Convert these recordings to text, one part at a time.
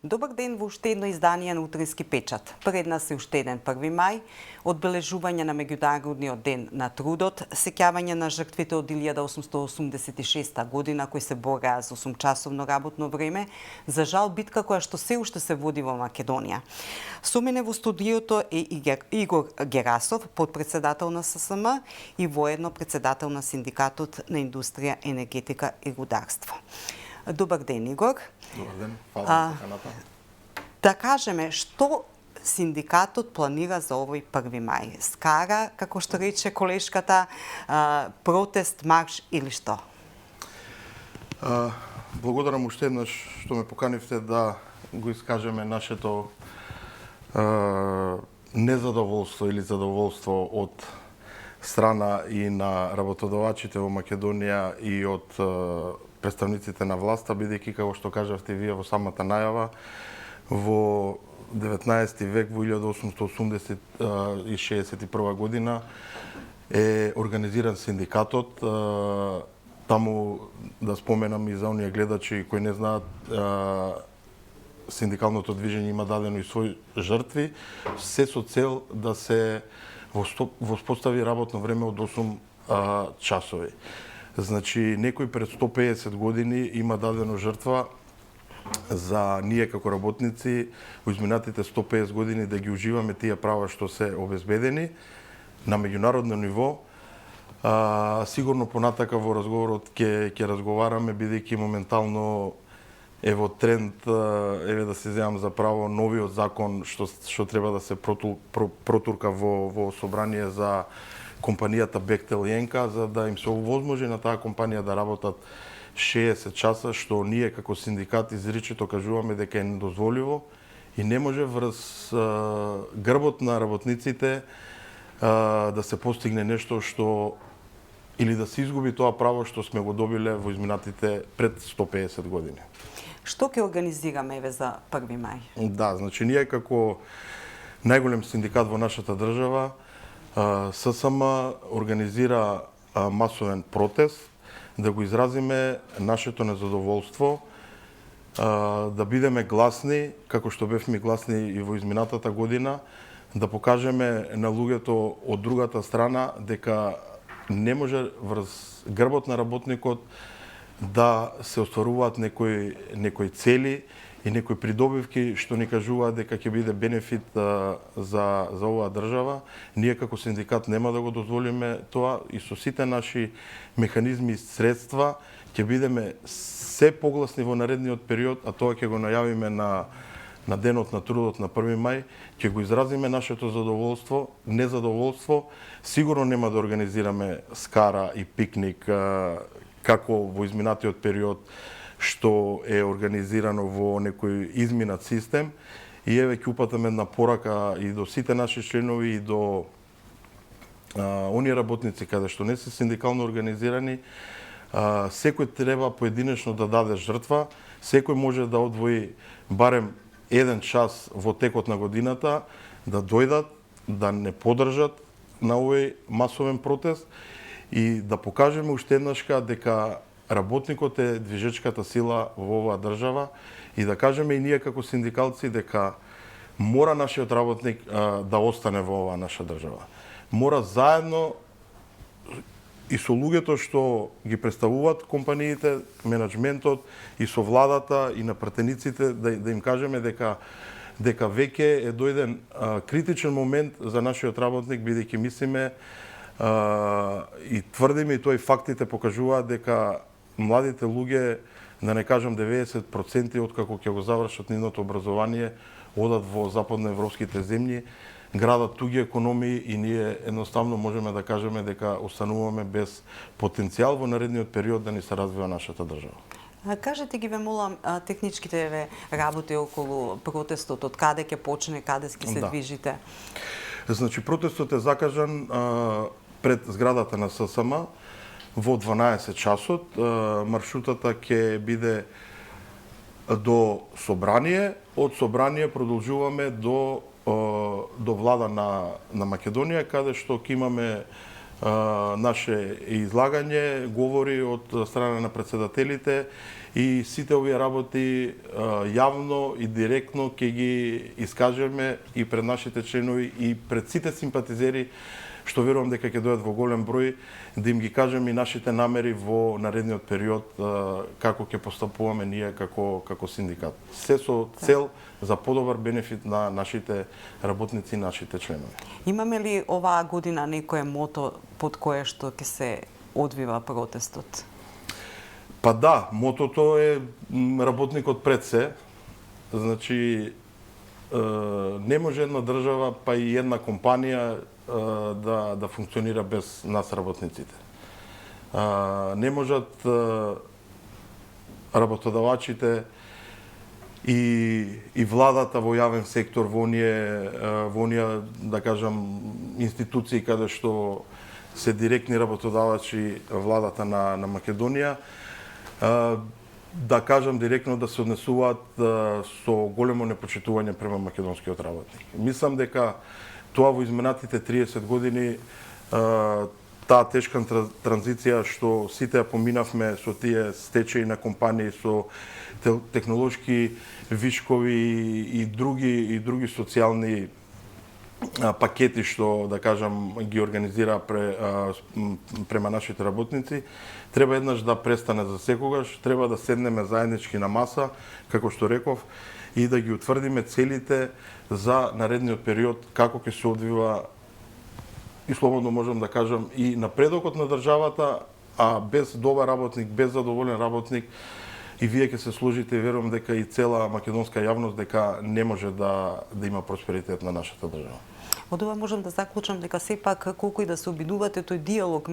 Добар ден во уште едно издание на Утрински печат. Пред нас е уште еден 1 мај, одбележување на Меѓународниот ден на трудот, сеќавање на жртвите од 1886 година кои се бораа за 8-часовно работно време, за жал битка која што се уште се води во Македонија. Со мене во студиото е Игор Герасов, подпредседател на ССМ и воедно председател на Синдикатот на индустрија, енергетика и рударство. Добар ден, Игор. Добар ден, фала за поканата. Да кажеме, што синдикатот планира за овој 1 мај? Скара, како што рече колешката, протест, марш или што? Благодарам уште еднаш што ме поканивте да го искажеме нашето незадоволство или задоволство од страна и на работодавачите во Македонија и од представниците на власта, бидејќи, како што кажавте вие во самата најава, во 19 век, во 1861 година, е организиран синдикатот. Таму, да споменам и за оние гледачи кои не знаат, синдикалното движење има дадено и своји жртви, се со цел да се воспостави работно време од 8 часови. Значи, некој пред 150 години има дадено жртва за ние како работници во изминатите 150 години да ги уживаме тие права што се обезбедени на меѓународно ниво. Сигурно понатака во разговорот ќе разговараме, бидејќи моментално е во тренд, еве да се земам за право, новиот закон што треба да се протурка во собрание за компанијата Бехтел и Енка, за да им се овозможи на таа компанија да работат 60 часа, што ние како синдикат изричито кажуваме дека е недозволиво и не може врз грбот на работниците да се постигне нешто што или да се изгуби тоа право што сме го добиле во изминатите пред 150 години. Што ќе организираме еве за 1 мај? Да, значи ние како најголем синдикат во нашата држава, ССМ организира масовен протест да го изразиме нашето незадоволство, да бидеме гласни, како што бевме гласни и во изминатата година, да покажеме на луѓето од другата страна дека не може врз грбот на работникот да се остваруваат некои цели и некои придобивки што ни кажуваат дека ќе биде бенефит за оваа држава. Ние како синдикат нема да го дозволиме тоа и со сите наши механизми и средства ќе бидеме се погласни во наредниот период, а тоа ќе го најавиме на денот на трудот на 1 мај, ќе го изразиме нашето задоволство, незадоволство. Сигурно нема да организираме скара и пикник како во изминатиот период што е организирано во некој изминат систем. И еве ќе упатам една порака и до сите наши членови и до оние работници каде што не се синдикално организирани. Секој треба поединечно да даде жртва, секој може да одвои барем 1 час во текот на годината да дојдат, да не поддржат на овој масовен протест и да покажеме уште еднашка дека работникот е движечката сила во оваа држава и да кажеме и ние како синдикалци дека мора нашиот работник да остане во оваа наша држава. Мора заедно и со луѓето што ги представуваат компаниите, менеджментот и со владата и на пратениците да им кажеме дека веќе е дојден критичен момент за нашиот работник, бидејќи мислиме и тврдиме и тој фактите покажуваат дека младите луѓе, да не кажам 90% откако ќе го завршат нивното образование, одат во западноевропските земји, градат туги економии и ние едноставно можеме да кажеме дека остануваме без потенцијал во наредниот период да ни се развива нашата држава. Кажете ги, ве молам, техничките работи околу протестот, од каде ќе почне, каде ќе се движите? Значи, протестот е закажан пред зградата на ССМ во 12 часот. Маршрутата ќе биде до собрание, од собрание продолжуваме до влада на Македонија, каде што ќе имаме наше излагање говори од страна на председателите и сите овие работи јавно и директно ќе ги искажеме и пред нашите членови и пред сите симпатизери, што верувам дека ќе дојдат во голем број, да им ги кажеме и нашите намери во наредниот период како ќе постапуваме ние како синдикат. Се со цел за подобар бенефит на нашите работници и нашите членови. Имаме ли оваа година некое мото под кое што ќе се одвива протестот? Па да, мотото е работникот пред се. Значи, не може една држава, па и една компанија да функционира без нас работниците. Не можат работодавачите и владата во јавен сектор, во оние, да кажам, институции каде што се директни работодавачи владата на Македонија, да кажам директно да се однесуваат со големо непочитување према македонскиот работник. Мислам дека тоа во изминатите 30 години, таа тешка транзиција што сите ја поминавме со тие стечаи на компании, со технолошки вишкови и други социјални пакети што, да кажам, ги организира према нашите работници, треба еднаш да престане за секогаш, треба да седнеме заеднички на маса, како што реков, и да ги утврдиме целите за наредниот период, како ќе се одвива и слободно можам да кажам и напредокот на државата, а без добар работник, без задоволен работник, и вие ќе се сложите, верувам дека и цела македонска јавност, дека не може да има просперитет на нашата држава. Од ова можам да заклучам дека сепак колку и да се обидувате, тој диалог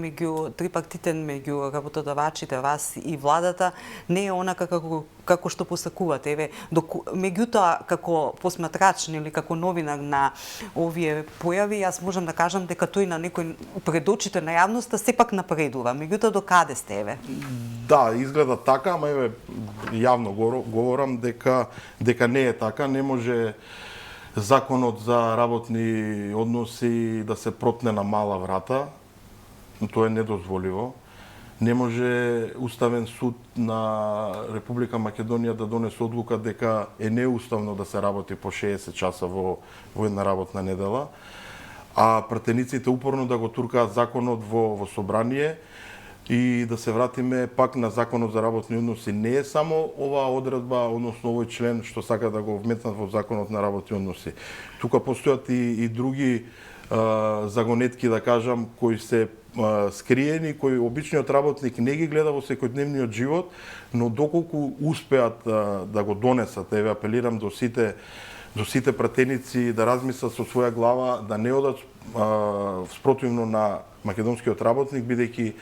трипартитен меѓу работодавачите, вас и владата не е онака како што посакувате. Еве, меѓутоа како посматрач или како новинар на овие појави, јас можам да кажам дека тој на некој пред очите на јавноста сепак напредува. Меѓутоа до каде сте, еве? Да, изгледа така, ама еве јавно говорам дека не е така, не може законот за работни односи да се протне на мала врата, тоа е недозволиво. Не може Уставен суд на Република Македонија да донесе одлука дека е неуставно да се работи по 60 часа во една работна недела, а пратениците упорно да го туркаат законот во собрание. И да се вратиме пак на Законот за работни односи. Не е само оваа одредба, односно овој член што сака да го вметнат во Законот на работни односи. Тука постојат и други загонетки, да кажам, кои се скриени, кои обичниот работник не ги гледа во секојдневниот живот, но доколку успеат да го донесат, еве апелирам до сите пратеници да размислат со своја глава, да не одат спротивно на македонскиот работник, бидејќи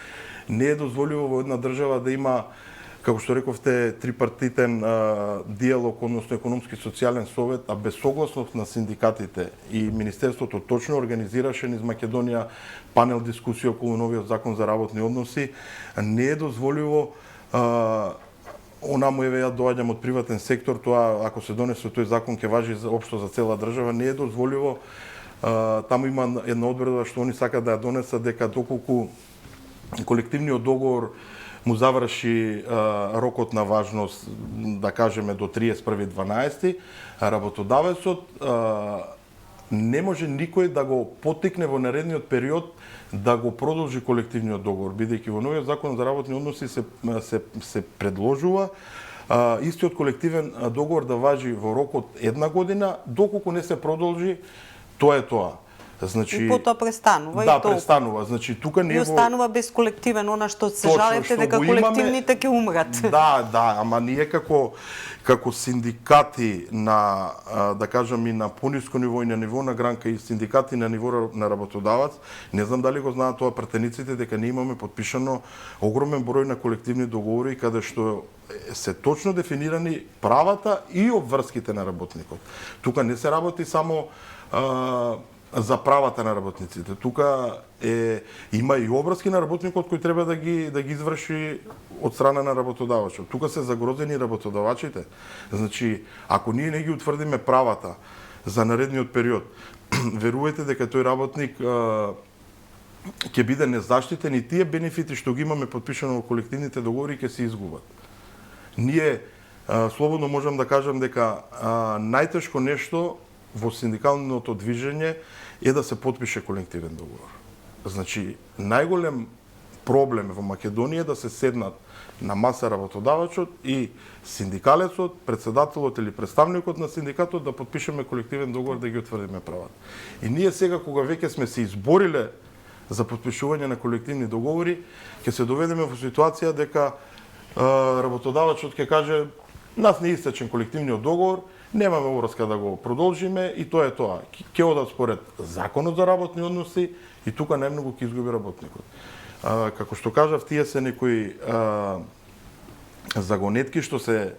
не е дозволиво во една држава да има, како што рековте, трипартитен диалог, односно економски социјален совет, а без согласност на синдикатите и Министерството точно организираше низ Македонија панел дискусија околу новиот закон за работни односи. Не е дозволиво онаму, еве ја доаѓам од приватен сектор, тоа ако се донесе тој закон ќе важи општо за цела држава, не е дозволиво. Таму има една одредба што они сакаат да ја донесат дека доколку колективниот договор му заврши рокот на важност, да кажеме до 31.12, работодавецот не може никој да го поттикне во наредниот период да го продолжи колективниот договор, бидејќи во новиот закон за работни односи се предложува истиот колективен договор да важи во рокот една година, доколку не се продолжи, тоа е тоа. Значи, и потоа престанува. Да, престанува. Значи, тука не и останува без колективен, она што се жалете дека колективните ќе умрат. Да, ама ние како синдикати на, да кажам, и на пониско ниво и на ниво на гранка и синдикати на ниво на работодавац, не знам дали го знаат тоа пратениците, дека ние имаме подпишано огромен број на колективни договори каде што се точно дефинирани правата и обврските на работникот. Тука не се работи само за правата на работниците. Тука има и обврски на работникот кој треба да ги изврши од страна на работодавачот. Тука се загрозени работодавачите. Значи, ако ние не ги утврдиме правата за наредниот период, верувајте дека тој работник ќе биде незаштитен и тие бенефити што ги имаме подпишано во колективните договори ќе се изгубат. Ние слободно можам да кажам дека најтешко нешто во синдикалното движење е да се потпише колективен договор. Значи, најголем проблем во Македонија е да се седнат на маса работодавачот и синдикалецот, председателот или представникот на синдикатот да потпишеме колективен договор да ги утврдиме правата. И ние сега кога веќе сме се избориле за потпишување на колективни договори, ќе се доведеме во ситуација дека работодавачот ќе каже нас не истечен колективниот договор, немаме врска да го продолжиме и тоа е тоа. Ќе одат според законот за работни односи и тука најмногу ќе изгуби работникот. Како што кажав, тие се некои загонетки што се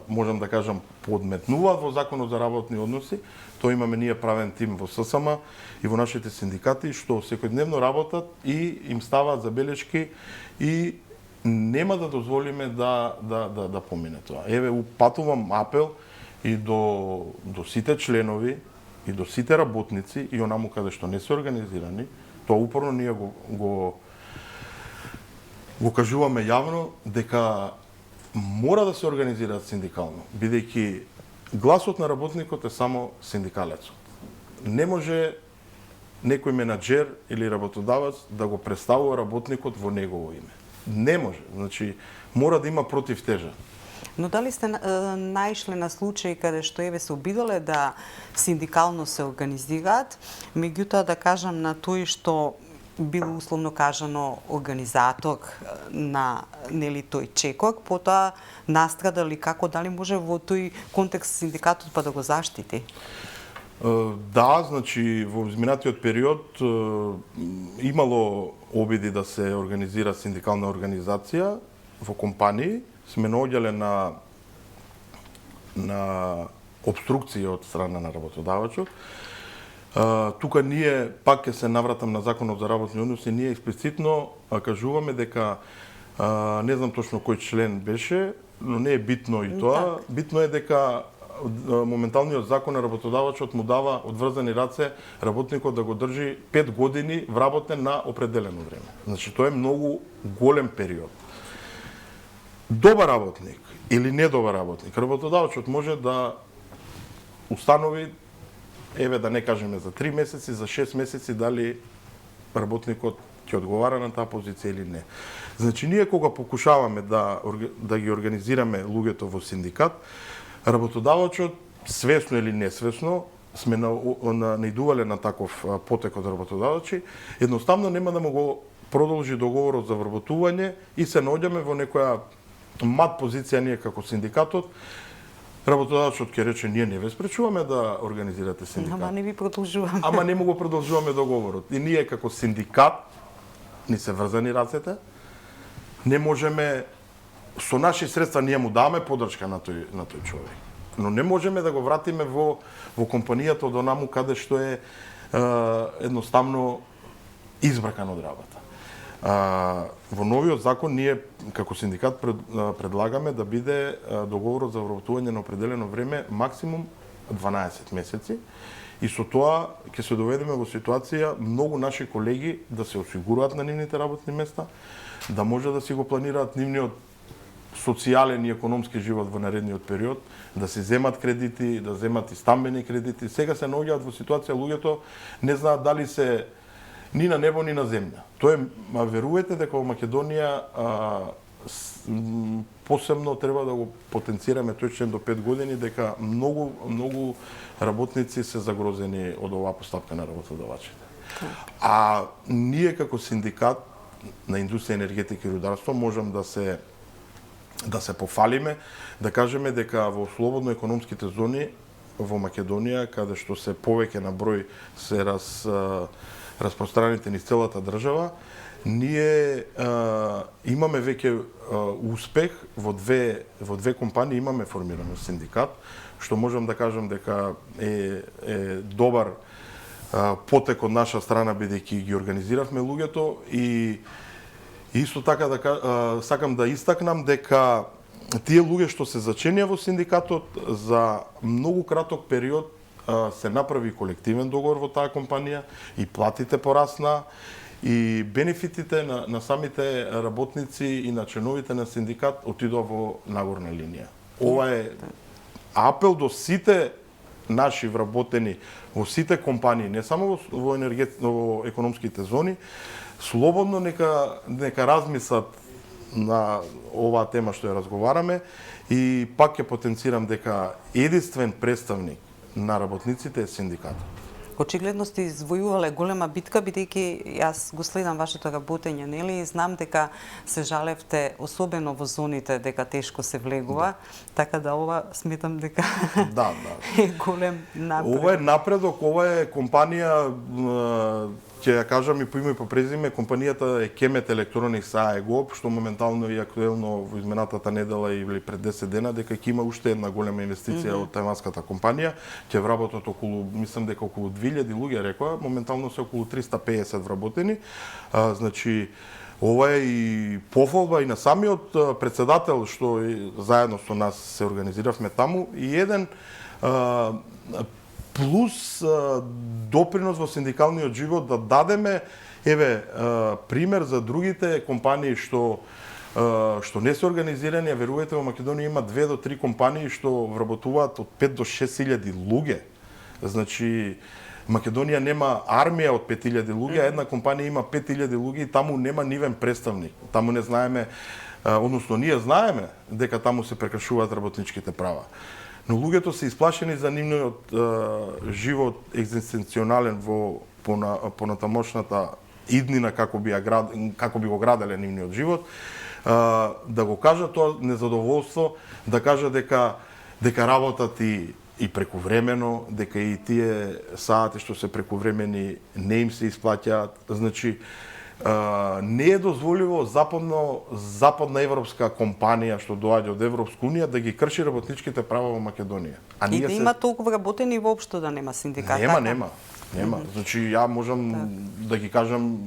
можам да кажам подметнуваат во законот за работни односи. Тоа имаме ние правен тим во ССМ и во нашите синдикати што секојдневно работат и им ставаат забелешки и нема да дозволиме да помине тоа. Еве, упатувам апел и до сите членови и до сите работници и онаму каде што не се организирани, тоа упорно ние го кажуваме јавно дека мора да се организираат синдикално, бидејќи гласот на работникот е само синдикалецот. Не може некој менаџер или работодавац да го представува работникот во негово име. Не може. Значи, мора да има противтежа. Но дали сте наишле на случаи каде што еве се обидале да синдикално се организираат, меѓутоа да кажам на тој што бил условно кажано организатор на нели тој чекор, потоа настрадали како, дали може во тој контекст синдикатот па да го заштити? Да, значи во изминатиот период имало обиди да се организира синдикална организација во компании, сме наоѓале на обструкција од страна на работодавачот. Тука ние пак ќе се навратам на законот за работни односи, ние експлицитно кажуваме дека не знам точно кој член беше, но не е битно и тоа. Битно е дека моменталниот закон на работодавачот му дава одврзани раце работникот да го држи 5 години вработен на определено време. Значи тоа е многу голем период. Добар работник или недобар работник, работодавачот може да установи, еве да не кажеме за 3 месеци, за 6 месеци дали работникот ќе одговара на таа позиција или не. Значи ние кога покушаваме да ги организираме луѓето во синдикат, работодавачот свесно или несвесно сме наидувале на таков потек од работодавачи, едноставно нема да му го продолжи договорот за вработување и се наоѓаме во некоја мат позиција ние како синдикатот. Работодавачот ќе рече ние не ве спречуваме да организирате синдикат. Ама не ви продолжуваме. Ама не му го продолжуваме договорот. И ние како синдикат ни се врзани рацете. Не можеме со наши средства ние му даваме подршка на тој човек. Но не можеме да го вратиме во компанијата од онаму каде што е едноставно избракан од работа. Во новиот закон ние како синдикат предлагаме да биде договорот за вработување на определено време максимум 12 месеци и со тоа ќе се доведеме во ситуација многу наши колеги да се осигуруваат на нивните работни места, да може да си го планираат нивниот социјален и економски живот во наредниот период, да се земат кредити, да земат и стамбени кредити. Сега се наоѓаат во ситуација луѓето не знаат дали се ни на небо, ни на земја. Тоа е, верувате дека во Македонија посебно треба да го потенцираме тој член до 5 години, дека многу работници се загрозени од оваа постапка на работодавачите. А ние како синдикат на индустрија, енергетика и рударство можам да се пофалиме, да кажеме дека во слободно економските зони во Македонија, каде што се повеќе на број се распространените низ целата држава, ние имаме веќе успех во две компании, имаме формиран синдикат, што можам да кажам дека е добар потек од наша страна, бидејќи ги организиравме луѓето и исто така сакам да истакнам дека тие луѓе што се заченија во синдикатот за многу краток период се направи колективен договор во таа компанија и платите порасна и бенефитите на самите работници и на членовите на синдикат отидоа во нагорна линија. Ова е апел до сите наши вработени во сите компании, не само во економските зони, слободно нека размислат на оваа тема што ја разговараме и пак ќе потенцирам дека единствен представник на работниците е синдикатот. Очигледно сте извојувале голема битка, бидејќи јас го следам вашето работење, нели, и знам дека се жалевте, особено во зоните, дека тешко се влегува, така да ова сметам дека е голем напредок. Ова е напредок, ова е компанија, ќе ја кажам и по име и по презиме, компанијата е Kemet Electronics AEGO, што моментално и актуелно во изминатата недела или пред 10 дена, дека ќе има уште една голема инвестиција од тајванската компанија, ќе вработат околу, мислам дека околу 2000 луѓе, рекоа, моментално се околу 350 вработени. Значи, ова е и пофалба и на самиот председател, што заедно со нас се организиравме таму, и еден плюс допринос во синдикалниот живот да дадеме пример за другите компании што не се организирани, а верувате во Македонија има 2 до 3 компании што вработуваат од 5 до 6000 луѓе. Значи Македонија нема армија од 5000 луѓе, а една компанија има 5000 луѓе и таму нема нивен представник. Таму не знаеме, односно ние знаеме дека таму се прекршуваат работничките права. Но луѓето се исплашени за нивниот живот екзистенционален во понатамошната иднина како би го граделе нивниот живот, да го кажа тоа незадоволство, да кажа дека работат и прекувремено, дека и тие сати што се прекувремени не им се исплаќаат. Значи, не е дозволиво западна европска компанија што доаѓа од Европска унија да ги крши работничките права во Македонија. И да има толку вработени воопшто да нема синдикат. Нема. Значи ја можам да ги кажам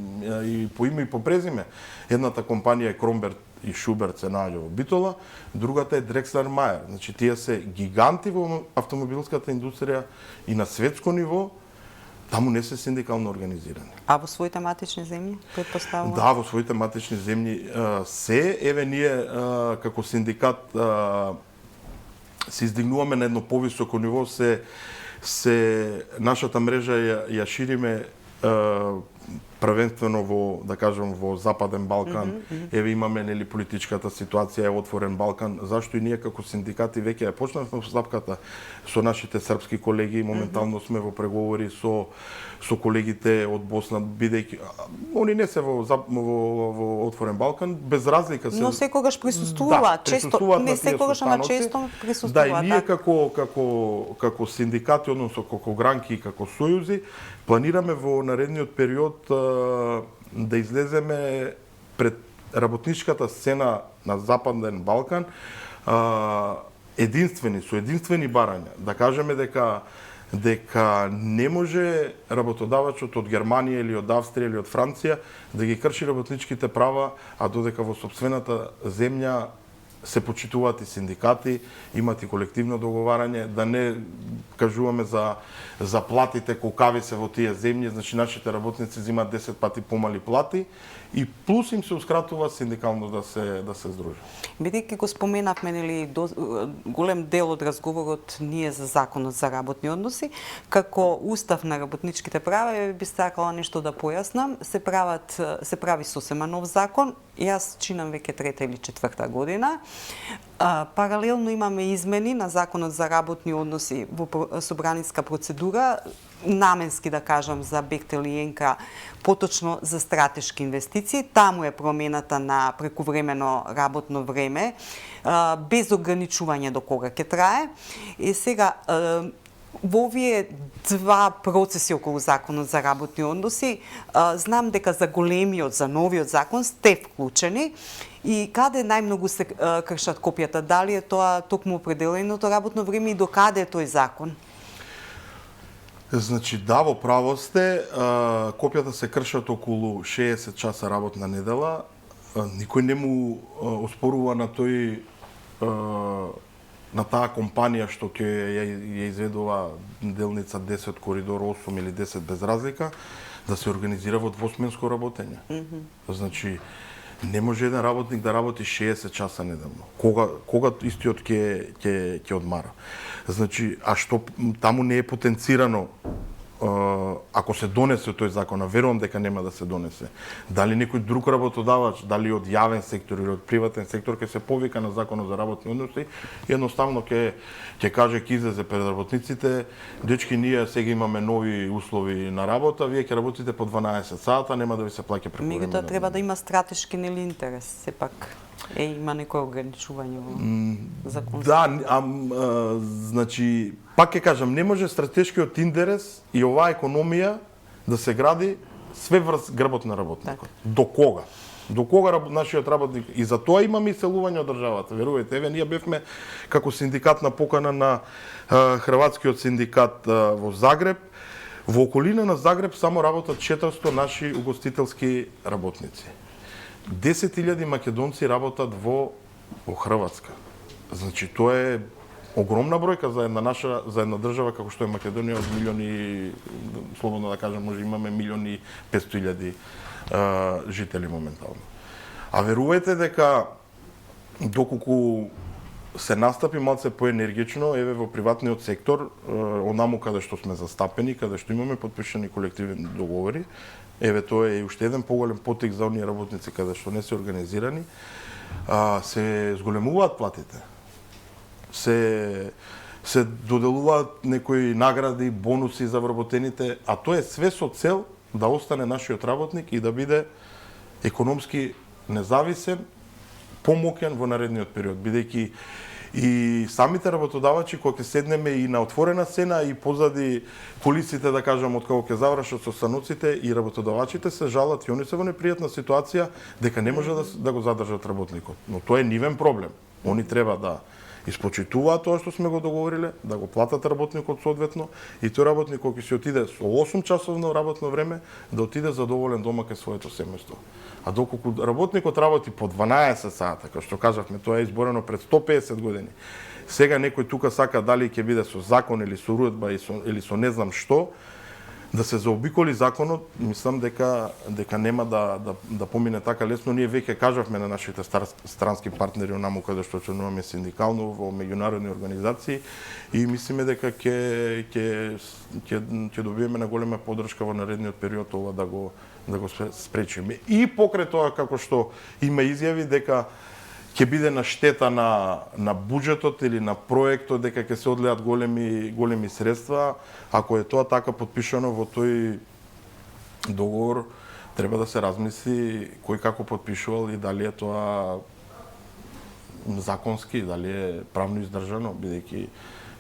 и по име и по презиме. Едната компанија е Кромберт и Шуберт се наоѓа во Битола, другата е Дрекслер Мајер. Значи тие се гиганти во автомобилската индустрија и на светско ниво. Таму не се синдикално организирани. А во своите матични земји, претпоставувам? Да, во своите матични земји се. Еве ние како синдикат се издигнуваме на едно повисоко ниво, нашата мрежа ја шириме првенствено во, да кажам, во Западен Балкан. Еве имаме нели политичката ситуација, е отворен Балкан. Зашто и ние како синдикати веќе ја почнавме стапката со нашите српски колеги, моментално сме во преговори со колегите од Босна, бидејќи они не се во отворен Балкан, без разлика се. Но секогаш присуствуваат, често, не секогаш, ама често присуствуваат. Да, и ние како синдикати, односно како гранки и како сојузи, планираме во наредниот период да излеземе пред работничката сцена на Западен Балкан со единствени барања. Да кажеме дека не може работодавачот од Германија или од Австрија или од Франција да ги крши работничките права, а додека во сопствената земја се почитуваат и синдикати, имат и колективно договарање, да не кажуваме за платите колкави се во тие земји, значи нашите работници земаат 10 пати помали плати и плюс им се ускратува синдикално да се здружат. Бидејќи го споменавме, нели, голем дел од разговорот ние за законот за работни односи, како устав на работничките права, би сакала нешто да појаснам, се прави сосема нов закон. Јас чинам веќе 3-та или 4-та година. Паралелно имаме измени на законот за работни односи во собраниска процедура, наменски да кажам за Бехтел и Енка, поточно за стратешки инвестиции. Таму е промената на прекувремено работно време, без ограничување до кога ќе трае. И сега, во овие два процеси околу законот за работни односи, знам дека за големиот, за новиот закон сте вклучени. И каде најмногу се кршат копијата? Дали е тоа токму определеното работно време и до каде е тој закон? Значи, да, во право сте. Копијата се кршат околу 60 часа работна недела. Никој не му оспорува на тој на таа компанија што ќе ја изведува делница 10 коридор 8 или 10 без разлика, да се организира во двосменско работење. Значи, не може еден работник да работи 60 часа неделно. Кога истиот ќе одмара. Значи, а што таму не е потенцирано, ако се донесе тој закон, а верувам дека нема да се донесе, дали некој друг работодавач, дали од јавен сектор или од приватен сектор ќе се повика на законот за работни односи, едноставно ќе каже, ќе излезе пред работниците: дечки, ние сега имаме нови услови на работа, вие ќе работите по 12 сата, нема да ви се плаќа преку време. Меѓутоа треба да има стратешки интерес, сепак. Има некој ограничување во законот. Да, значи, пак ќе кажам, не може стратешкиот интерес и оваа економија да се гради све врз грбот на работникот. До кога? До кога нашиот работник? И за тоа имаме иселување од државата. Верувајте, еве, ние бевме како синдикатна покана на хрватскиот синдикат во Загреб. Во околина на Загреб само работат 400 наши угостителски работници. 10.000 македонци работат во Хрватска. Значи, тоа е огромна бројка за една држава како што е Македонија, од милиони, слободно да кажам, може имаме 1.500.000 жители моментално. А верувајте дека доколку се настапи малце поенергично, еве во приватниот сектор, онаму каде што сме застапени, каде што имаме подпишани колективни договори, еве тоа е уште еден поголем потик за оние работници каде што не се организирани, се зголемуваат платите. Се доделуваат некои награди, бонуси за вработените, а тоа е све со цел да остане нашиот работник и да биде економски независен, помоќен во наредниот период, бидејќи и самите работодавачи кога ќе седнеме и на отворена сцена и позади кулисите, да кажам, од кога ќе завршат со станоците, и работодавачите се жалат и они се во непријатна ситуација дека не може да го задржат работникот. Но тоа е нивен проблем. Они треба да испочитуваат тоа што сме го договориле, да го платат работникот соодветно, и тој работник кој ќе си отиде со 8 часовно работно време, да отиде задоволен дома кај своето семејство. А доколку работникот работи по 12 сата, како што кажавме, тоа е изборено пред 150 години. Сега некој тука сака дали ќе биде со закон или со уредба или со не знам што, да се заобиколи законот, мислам дека нема да помине така лесно. Ние веќе кажавме на нашите странски партнери онаму каде што членуваме синдикално во меѓународни организации, и мислиме дека ќе добиеме на голема поддршка во наредниот период ова да го спречиме. И покрај тоа, како што има изјави дека ќе биде на штета на буџетот или на проектот, дека ќе се одлеат големи средства. Ако е тоа така подпишано во тој договор, треба да се размисли кој како подпишувал и дали е тоа законски, дали е правно издржано, бидејќи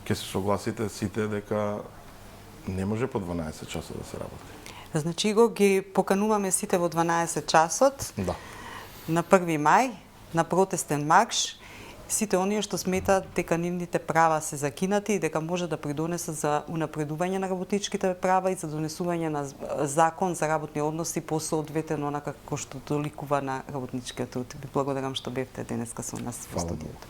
ќе се согласите сите дека не може по 12 часа да се работи. Значи го ги покануваме сите во 12 часот. Да. На 1 мај, на протестен марш, сите оние што сметаат дека нивните права се закинати и дека може да придонесат за унапредување на работничките права и за донесување на закон за работни односи по соодветен онака како што доликува на работничкиот труд. Ви благодарам што бевте денеска со нас во студиото.